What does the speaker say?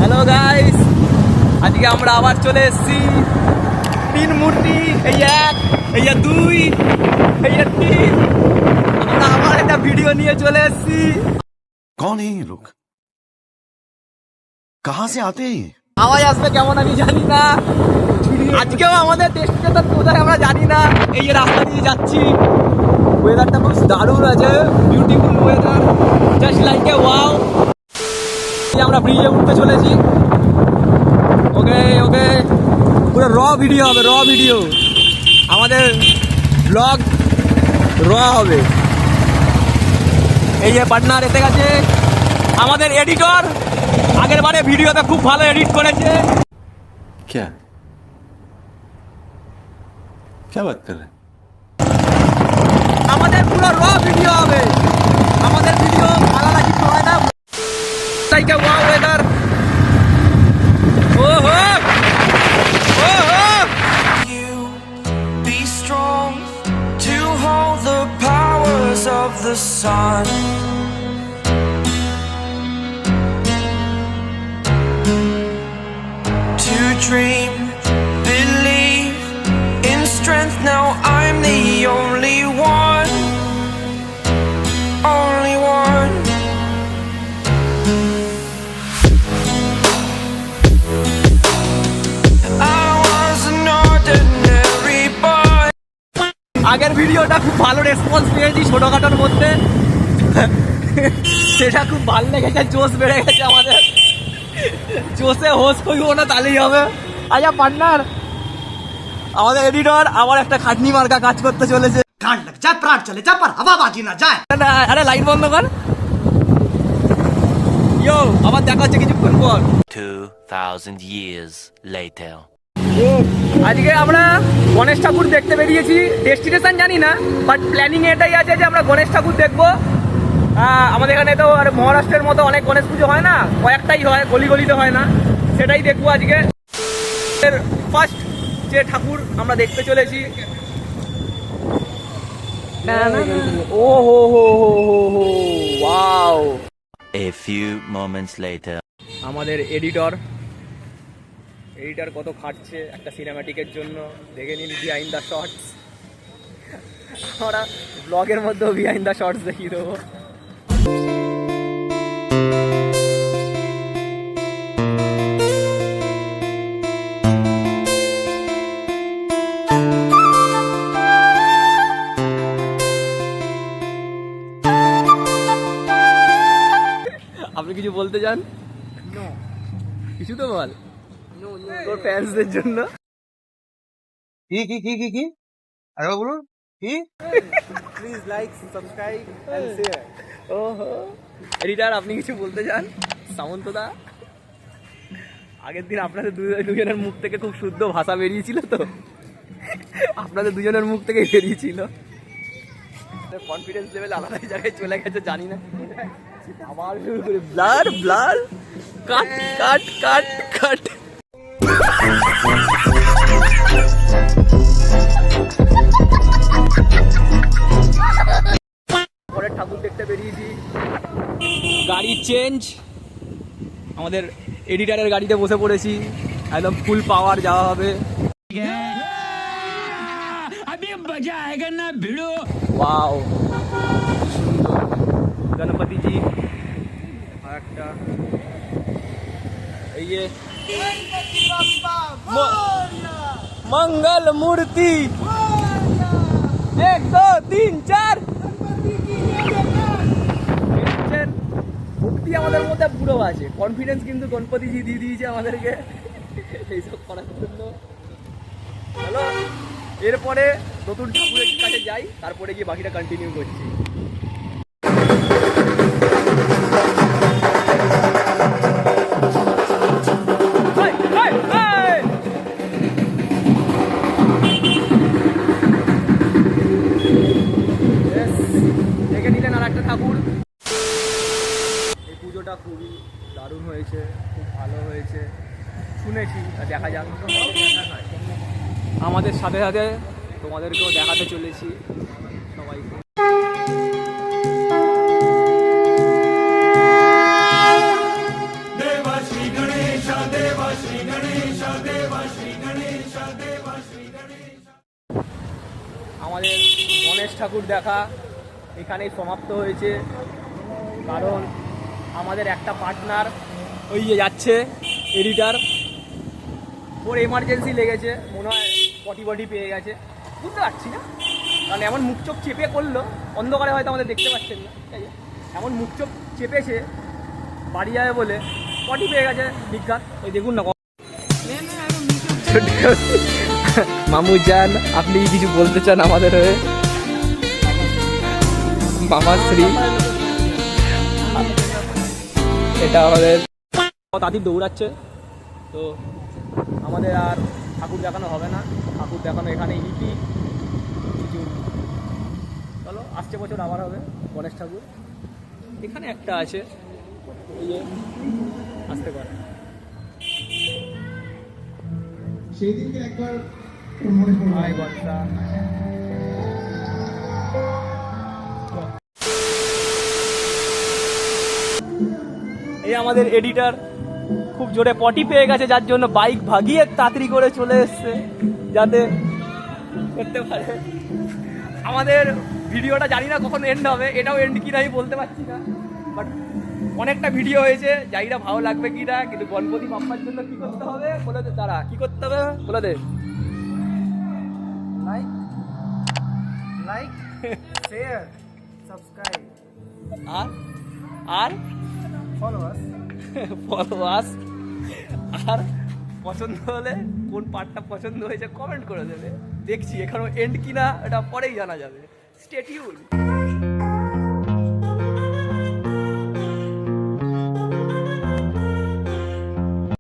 Hello guys, আজকে আমরা আবার চলে এসেছি তিন মূর্তি। এই এক, এই দুই, এই তিন। আমরা আবার একটা ভিডিও নিয়ে চলে এসেছি। कौन है ये लोग? कहाँ से आते हैं ये? আওয়াজ আসবে কেমন আমি জানি না। আজকেও আমাদের ডেস্টিনেশন কোথায় আমরা জানি না। এই যে রাস্তা দিয়ে যাচ্ছি, ওয়েদারটা খুব দারুণ আছে, beautiful weather, just like a wow. আমরা ব্রিজে উঠতে চলেছি। ওকে ওকে, পুরো র ভিডিও হবে, র ভিডিও। আমাদের ব্লগ র হবে। এই যে পার্টনার এসে গেছে, আমাদের এডিটর। আগের বারে ভিডিওটা খুব ভালো এডিট করেছে। क्या क्या बात कर रहे हैं? আমাদের পুরো র ভিডিও হবে। আমাদের ভিডিও আলাদা কিছু হয় না। Like a wow weather. ওহো ওহো। You be strong to hold the powers of the sun. To dream, believe in strength. Now I'm the only one, only one. I was an ordinary boy. আগের ভিডিওটা খুব ভালো response পেয়েছি ছোটখাটোর মধ্যে। সেটা খুব ভালো লেগেছে, জোশ বেড়ে গেছে আমাদের। জোশে হোস করবো না, তাহলেই হবে। আচ্ছা পার্টনার, আমাদের এডিটর আবার একটা খাটনি মার্কা কাজ করতে চলেছে। गांड लग जाए प्राण चले जाए पर हवा बाजी ना जाए। আরে লাইট বন্ধ কর। ইয়ো, আবার দেখা হচ্ছে কিছুক্ষণ পর। 2,000 years later. আজকে আমরা গণেশ ঠাকুর দেখতে বেরিয়েছি। ডেস্টিনেশন জানি না, বাট প্ল্যানিং এটাই আছে যে আমরা গণেশ ঠাকুর দেখবো। আমাদের এখানে তো আর মহারাষ্ট্রের মতো অনেক গণেশ পুজো হয় না, কয়েকটাই হয়, গলি গলিতে হয় না। সেটাই দেখবো আজকে। ফার্স্ট যে ঠাকুর আমরা দেখতে চলেছি, ও হো হো হো হো হো, wow. A few moments later. আমাদের এডিটর কত খাটছে একটা সিনেম্যাটিকের জন্য। দেখে নিন বিহাইন্ড দ্য শর্টস। আমরা ব্লগের মধ্যেও বিহাইন্ড দ্য শর্টস দেখিয়ে দেবো। আপনি কিছু বলতে চান? কিছু তো বল তোর ফ্যান্সদের জন্য। কি আরেকবার বলুন কি। Please like, subscribe and share. ওহো, এডিটর আপনি কিছু বলতে চান? সামন্তদা, আগের দিন আপনাদের দুজনের মুখ থেকে খুব শুদ্ধ ভাষা বেরিয়েছিল তো, আপনাদের দুজনের মুখ থেকে বেরিয়েছিল। কনফিডেন্স লেভেল আলাদা জায়গায় চলে গেছে, জানি না। আবার শুরু করে ব্লার ব্লার, কাট কাট কাট কাট। পরে ঠাকুর দেখতে বেরিয়েছি, গাড়ি চেঞ্জ। আমাদের এডিটারের গাড়িতে বসে পড়েছি, একদম ফুল পাওয়ার যাওয়া হবে। ওয়াও, সুন্দর গণপতি জি। আর একটা এই যে মঙ্গল মূর্তি, 1 2 3 4। ভক্তি আমাদের মধ্যে পুরো আছে, কনফিডেন্স কিন্তু গণপতি জি দিয়ে দিয়েছে আমাদেরকে এইসব করার জন্য। হ্যালো, এরপরে নতুন ঠাকুরের কাছে যাই, তারপরে গিয়ে বাকিটা কন্টিনিউ করছি। দেখে নিলেন আর একটা ঠাকুর। এই পুজোটা খুবই দারুণ হয়েছে, খুব ভালো হয়েছে শুনেছি। দেখা যাক, আমাদের সাথে সাথে তোমাদেরকেও দেখাতে চলেছি সবাইকে। देवा श्री गणेश আমাদের গণেশ ঠাকুর দেখা এখানেই সমাপ্ত হয়েছে, কারণ আমাদের একটা পার্টনার ওই যে যাচ্ছে এডিটার, ওর এমার্জেন্সি লেগেছে, মনে হয় পটি পেয়ে গেছে, বুঝতে পারছি না, কারণ এমন মুখ চোখ চেপে করলো, অন্ধকারে হয়তো আমাদের দেখতে পাচ্ছেন না, ঠিক আছে, এমন মুখ চোখ চেপেছে বাড়ি যাবে বলে, পটি পেয়ে গেছে বিজ্ঞান। ওই দেখুন না মামু যান, আপনি কিছু বলতে চান আমাদের হয়ে? মামাশ্রী, এটা আমাদের তাঁতি দৌড়াচ্ছে, তো আমাদের আর ঠাকুর দেখানো হবে না, ঠাকুর দেখানো এখানে ইটি কিছু। চলো আসছে বছর আবার হবে গণেশ ঠাকুর, এখানে একটা আছে, এই যে আসতে পারে। সেদিনকে একবার মনে পড়লো হাই বর্ষা, এই আমাদের এডিটার খুব জোরে পটি পেয়ে গেছে, যার জন্য বাইক ভাগিয়ে তাড়াতাড়ি করে চলে এসছে যাতে করতে পারে। আমাদের ভিডিওটা জানি না কখন এন্ড হবে, এটাও এন্ড কিনা আমি বলতে পারছি না, বাট অনেকটা ভিডিও হয়েছে, জানি না ভালো লাগবে কি না, কিন্তু গণপতি বাপ্পার জন্য কি করতে হবে বলে দে, তারা কি করতে হবে বলে দে। লাইক লাইক শেয়ার সাবস্ক্রাইব আর আর ফলো আস। ফলোয়ার্স, আর পছন্দ হলে কোন পার্টটা পছন্দ হয়েছে কমেন্ট করে দেবে, দেখছি এখানেও এন্ড কিনা এটা পরেই জানা যাবে। Stay tune.